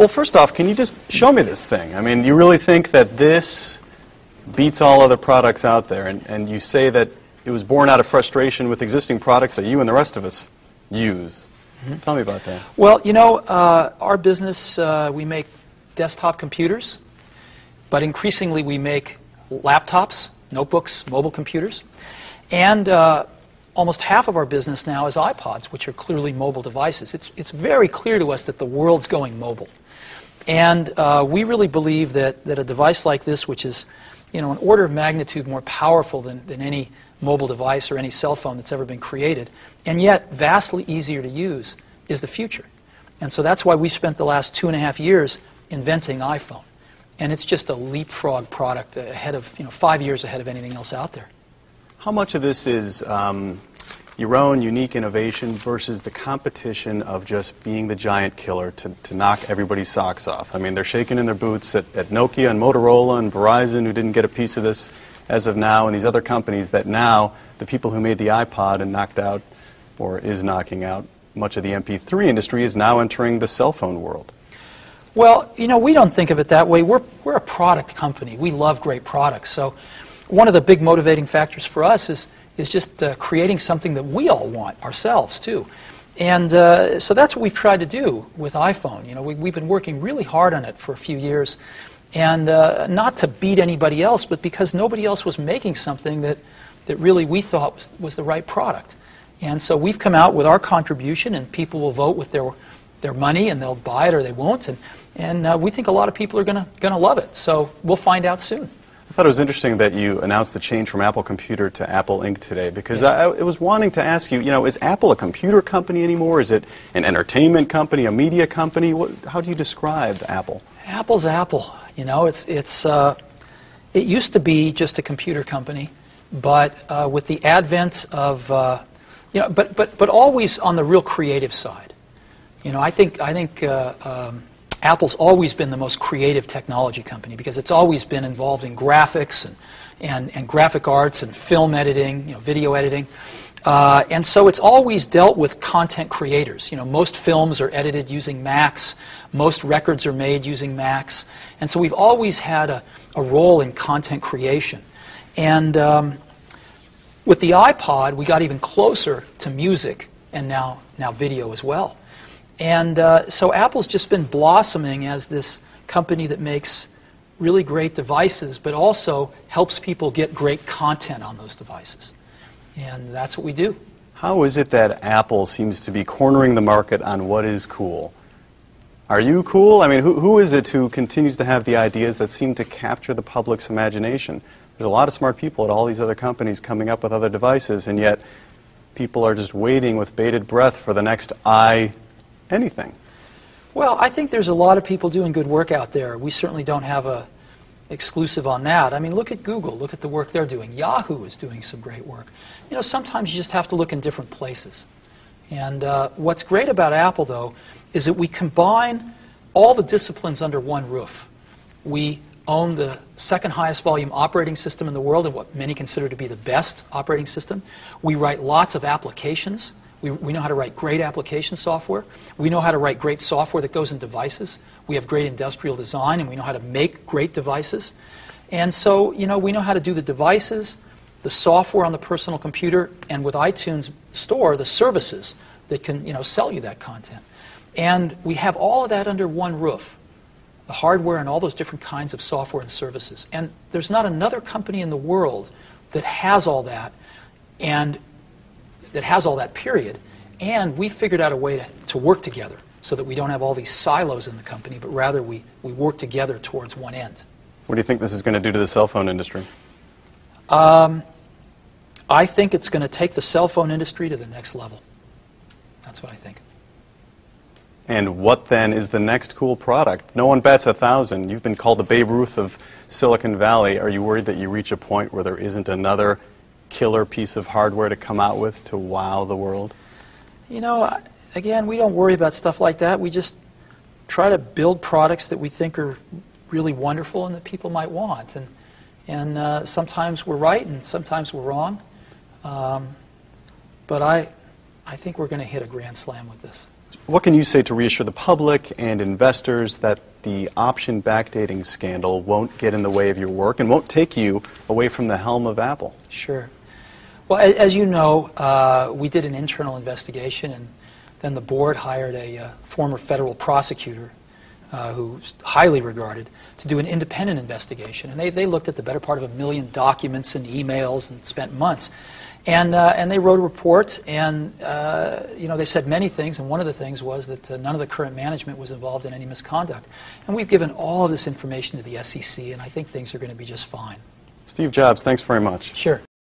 Well, first off, can you just show me this thing? I mean, you really think that this beats all other products out there, and you say that it was born out of frustration with existing products that you and the rest of us use. Tell me about that. Well, you know, our business, we make desktop computers, but increasingly we make laptops, notebooks, mobile computers, and almost half of our business now is iPods, which are clearly mobile devices. It's very clear to us that the world's going mobile. And we really believe that a device like this, which is, you know, an order of magnitude more powerful than any mobile device or any cell phone that's ever been created, and yet vastly easier to use, is the future. And so that's why we spent the last 2.5 years inventing iPhone. And it's just a leapfrog product ahead of, 5 years ahead of anything else out there. How much of this is your own unique innovation versus the competition of just being the giant killer to knock everybody's socks off? I mean, they're shaking in their boots at Nokia and Motorola and Verizon, who didn't get a piece of this as of now, and these other companies that now, the people who made the iPod and knocked out, or is knocking out, much of the MP3 industry is now entering the cell phone world. Well, we don't think of it that way. We're a product company. We love great products. So one of the big motivating factors for us is just creating something that we all want ourselves, too. And so that's what we've tried to do with iPhone. We've been working really hard on it for a few years, and not to beat anybody else, but because nobody else was making something that really we thought was the right product. And so we've come out with our contribution, and people will vote with their money, and they'll buy it or they won't. And we think a lot of people are going to love it. So we'll find out soon. I thought it was interesting that you announced the change from Apple Computer to Apple Inc. today, because I was wanting to ask you, is Apple a computer company anymore? Is it an entertainment company, a media company? How do you describe Apple? Apple's Apple. It used to be just a computer company, but with the advent of, but always on the real creative side. I think Apple's always been the most creative technology company because it's always been involved in graphics and graphic arts and film editing, video editing. And so it's always dealt with content creators. Most films are edited using Macs. Most records are made using Macs. And so we've always had a role in content creation. And with the iPod, we got even closer to music and now video as well. And so Apple's just been blossoming as this company that makes really great devices, but also helps people get great content on those devices. And that's what we do. How is it that Apple seems to be cornering the market on what is cool? Are you cool? I mean, who is it who continues to have the ideas that seem to capture the public's imagination? There's a lot of smart people at all these other companies coming up with other devices, and yet people are just waiting with bated breath for the next anything. Well, I think there's a lot of people doing good work out there. We certainly don't have a exclusive on that. I mean, look at Google. Look at the work they're doing. Yahoo is doing some great work. Sometimes you just have to look in different places. And what's great about Apple, though, is that we combine all the disciplines under one roof. We own the second highest volume operating system in the world, and what many consider to be the best operating system. We write lots of applications. We know how to write great application software. We know how to write great software that goes in devices. We have great industrial design, and we know how to make great devices. And so, we know how to do the devices, the software on the personal computer, and with iTunes Store, the services that can, sell you that content. And we have all of that under one roof, the hardware and all those different kinds of software and services. And there's not another company in the world that has all that, period. And we figured out a way to work together so that we don't have all these silos in the company, but rather we work together towards one end. What do you think this is going to do to the cell phone industry? I think it's going to take the cell phone industry to the next level. That's what I think. And what then is the next cool product? No one bats 1,000. You've been called the Babe Ruth of Silicon Valley. Are you worried that you reach a point where there isn't another killer piece of hardware to come out with to wow the world? Again, we don't worry about stuff like that. We just try to build products that we think are really wonderful and that people might want. And sometimes we're right and sometimes we're wrong. But I think we're going to hit a grand slam with this. What can you say to reassure the public and investors that the option backdating scandal won't get in the way of your work and won't take you away from the helm of Apple? Sure. Well, as you know, we did an internal investigation, and then the board hired a former federal prosecutor who's highly regarded to do an independent investigation. And they looked at the better part of 1 million documents and emails and spent months. And they wrote a report, and they said many things, and one of the things was that none of the current management was involved in any misconduct. And we've given all of this information to the SEC, and I think things are going to be just fine. Steve Jobs, thanks very much. Sure.